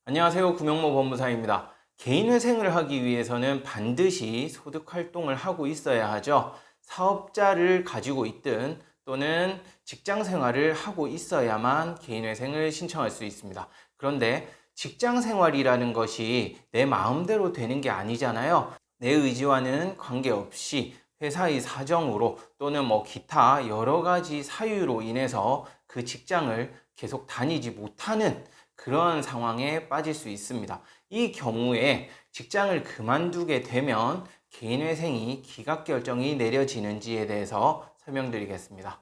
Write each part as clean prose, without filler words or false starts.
안녕하세요. 구명모 법무사입니다. 개인회생을 하기 위해서는 반드시 소득활동을 하고 있어야 하죠. 사업자를 가지고 있든 또는 직장생활을 하고 있어야만 개인회생을 신청할 수 있습니다. 그런데 직장생활이라는 것이 내 마음대로 되는 게 아니잖아요. 내 의지와는 관계없이 회사의 사정으로 또는 기타 여러 가지 사유로 인해서 그 직장을 계속 다니지 못하는 그런 상황에 빠질 수 있습니다. 이 경우에 직장을 그만두게 되면 개인회생이 기각결정이 내려지는지에 대해서 설명드리겠습니다.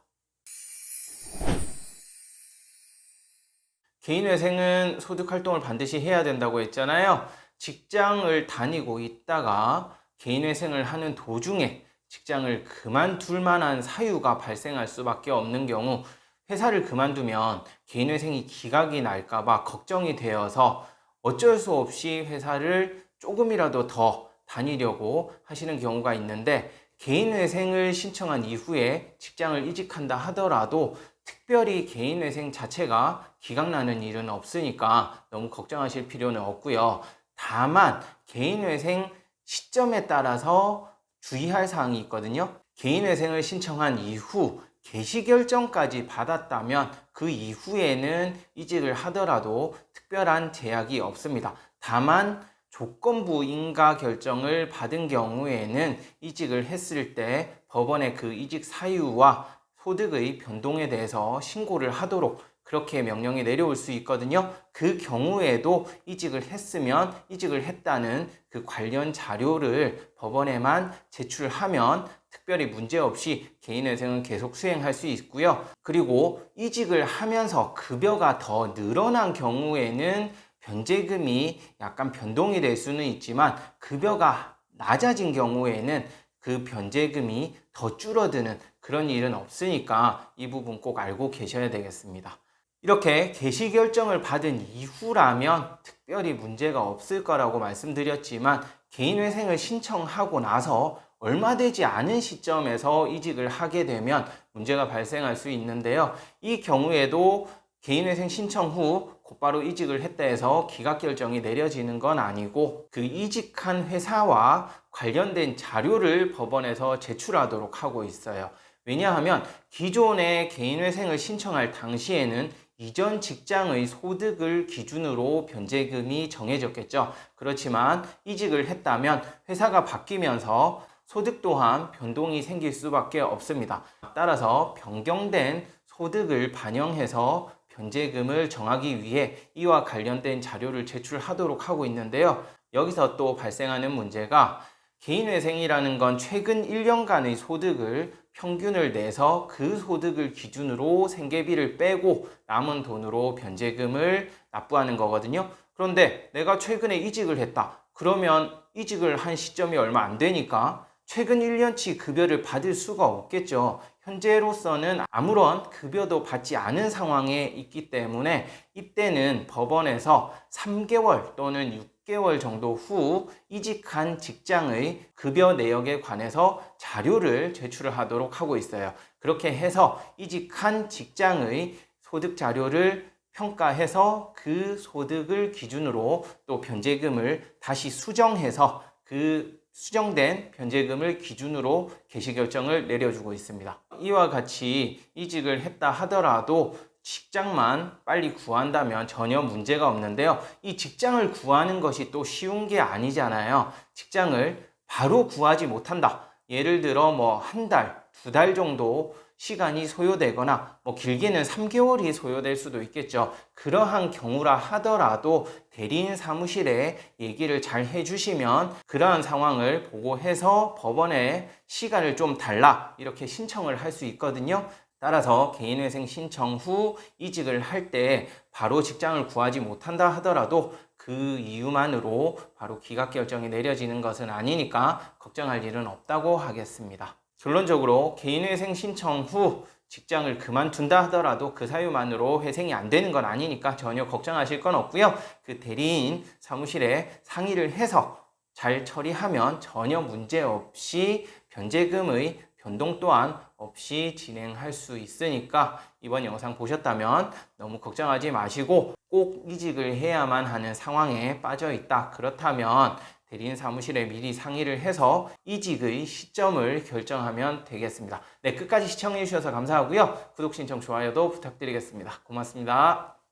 개인회생은 소득활동을 반드시 해야 된다고 했잖아요. 직장을 다니고 있다가 개인회생을 하는 도중에 직장을 그만둘 만한 사유가 발생할 수밖에 없는 경우, 회사를 그만두면 개인회생이 기각이 날까봐 걱정이 되어서 어쩔 수 없이 회사를 조금이라도 더 다니려고 하시는 경우가 있는데, 개인회생을 신청한 이후에 직장을 이직한다 하더라도 특별히 개인회생 자체가 기각나는 일은 없으니까 너무 걱정하실 필요는 없고요. 다만 개인회생 시점에 따라서 주의할 사항이 있거든요. 개인회생을 신청한 이후 개시결정까지 받았다면 그 이후에는 이직을 하더라도 특별한 제약이 없습니다. 다만 조건부 인가 결정을 받은 경우에는 이직을 했을 때 법원에 그 이직 사유와 소득의 변동에 대해서 신고를 하도록 그렇게 명령이 내려올 수 있거든요. 그 경우에도 이직을 했으면 이직을 했다는 그 관련 자료를 법원에만 제출하면 특별히 문제없이 개인회생은 계속 수행할 수 있고요. 그리고 이직을 하면서 급여가 더 늘어난 경우에는 변제금이 약간 변동이 될 수는 있지만, 급여가 낮아진 경우에는 그 변제금이 더 줄어드는 그런 일은 없으니까 이 부분 꼭 알고 계셔야 되겠습니다. 이렇게 개시결정을 받은 이후라면 특별히 문제가 없을 거라고 말씀드렸지만, 개인회생을 신청하고 나서 얼마 되지 않은 시점에서 이직을 하게 되면 문제가 발생할 수 있는데요. 이 경우에도 개인회생 신청 후 곧바로 이직을 했다 해서 기각결정이 내려지는 건 아니고, 그 이직한 회사와 관련된 자료를 법원에서 제출하도록 하고 있어요. 왜냐하면 기존에 개인회생을 신청할 당시에는 이전 직장의 소득을 기준으로 변제금이 정해졌겠죠. 그렇지만 이직을 했다면 회사가 바뀌면서 소득 또한 변동이 생길 수밖에 없습니다. 따라서 변경된 소득을 반영해서 변제금을 정하기 위해 이와 관련된 자료를 제출하도록 하고 있는데요. 여기서 또 발생하는 문제가, 개인회생이라는 건 최근 1년간의 소득을 평균을 내서 그 소득을 기준으로 생계비를 빼고 남은 돈으로 변제금을 납부하는 거거든요. 그런데 내가 최근에 이직을 했다. 그러면 이직을 한 시점이 얼마 안 되니까 최근 1년치 급여를 받을 수가 없겠죠. 현재로서는 아무런 급여도 받지 않은 상황에 있기 때문에 이때는 법원에서 3개월 또는 6개월 정도 후 이직한 직장의 급여 내역에 관해서 자료를 제출을 하도록 하고 있어요. 그렇게 해서 이직한 직장의 소득 자료를 평가해서 그 소득을 기준으로 또 변제금을 다시 수정해서 그 수정된 변제금을 기준으로 개시결정을 내려주고 있습니다. 이와 같이 이직을 했다 하더라도 직장만 빨리 구한다면 전혀 문제가 없는데요. 이 직장을 구하는 것이 또 쉬운 게 아니잖아요. 직장을 바로 구하지 못한다. 예를 들어 한 달, 2달 정도 시간이 소요되거나 길게는 3개월이 소요될 수도 있겠죠. 그러한 경우라 하더라도 대리인 사무실에 얘기를 잘 해주시면 그러한 상황을 보고해서 법원에 시간을 좀 달라 이렇게 신청을 할 수 있거든요. 따라서 개인회생 신청 후 이직을 할 때 바로 직장을 구하지 못한다 하더라도 그 이유만으로 바로 기각결정이 내려지는 것은 아니니까 걱정할 일은 없다고 하겠습니다. 결론적으로 개인회생 신청 후 직장을 그만둔다 하더라도 그 사유만으로 회생이 안 되는 건 아니니까 전혀 걱정하실 건 없고요. 그 대리인 사무실에 상의를 해서 잘 처리하면 전혀 문제 없이 변제금의 변동 또한 없이 진행할 수 있으니까 이번 영상 보셨다면 너무 걱정하지 마시고 꼭 이직을 해야만 하는 상황에 빠져 있다. 그렇다면 대리인 사무실에 미리 상의를 해서 이직의 시점을 결정하면 되겠습니다. 네, 끝까지 시청해 주셔서 감사하고요. 구독, 신청, 좋아요도 부탁드리겠습니다. 고맙습니다.